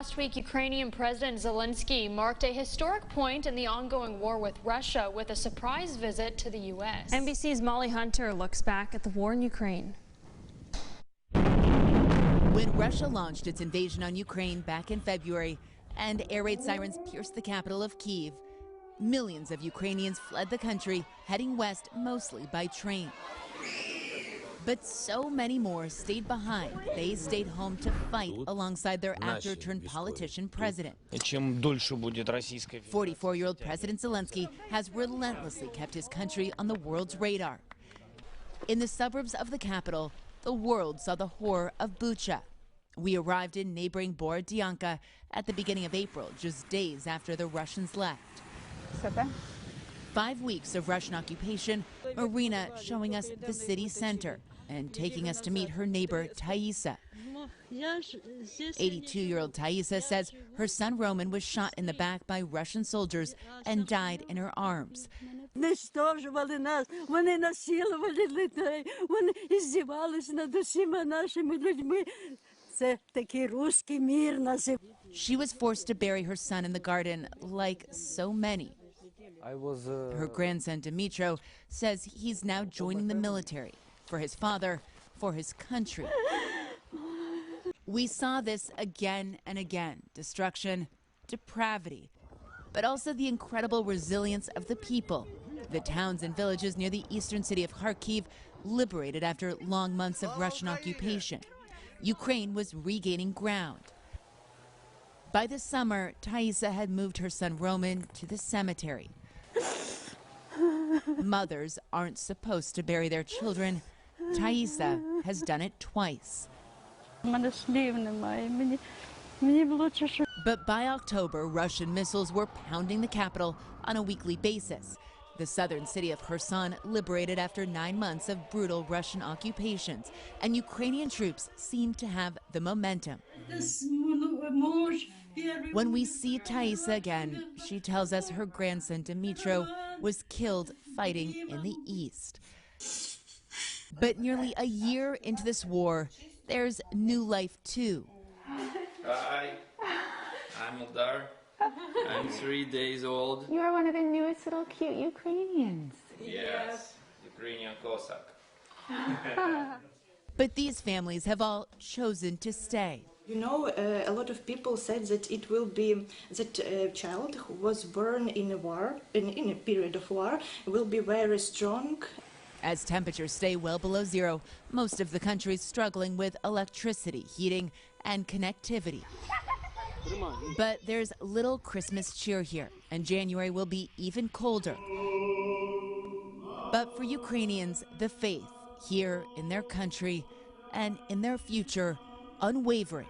Last week, Ukrainian President Zelensky marked a historic point in the ongoing war with Russia with a surprise visit to the U.S. NBC's Molly Hunter looks back at the war in Ukraine. When Russia launched its invasion on Ukraine back in February and air raid sirens pierced the capital of Kyiv, millions of Ukrainians fled the country, heading west mostly by train. But so many more stayed behind. They stayed home to fight alongside their actor-turned-politician president. 44-year-old President Zelensky has relentlessly kept his country on the world's radar. In the suburbs of the capital, the world saw the horror of Bucha. We arrived in neighboring Borodyanka at the beginning of April, just days after the Russians left. 5 weeks of Russian occupation, Marina showing us the city center and taking us to meet her neighbor, Taisa. 82-year-old Taisa says her son Roman was shot in the back by Russian soldiers and died in her arms. She was forced to bury her son in the garden, like so many. Her grandson Dmitro says he's now joining the military for his father, for his country. We saw this again and again: destruction, depravity, but also the incredible resilience of the people. The towns and villages near the eastern city of Kharkiv liberated after long months of Russian occupation. Ukraine was regaining ground. By the summer, Taisa had moved her son Roman to the cemetery. Mothers aren't supposed to bury their children. Taisa has done it twice. But by October, Russian missiles were pounding the capital on a weekly basis. The southern city of Kherson liberated after 9 months of brutal Russian occupations, and Ukrainian troops seem to have the momentum. When we see Taisa again, she tells us her grandson Dmitro was killed fighting in the east. But nearly a year into this war, there's new life too. Hi, I'm Eldar. I'm 3 days old. You are one of the newest little cute Ukrainians. Yes, Ukrainian Cossack. But these families have all chosen to stay. You know, a lot of people said that it will be that a child who was born in a war, in a period of war, will be very strong. As temperatures stay well below zero, most of the country is struggling with electricity, heating, and connectivity. But there's little Christmas cheer here, and January will be even colder. But for Ukrainians, the faith here in their country and in their future, unwavering.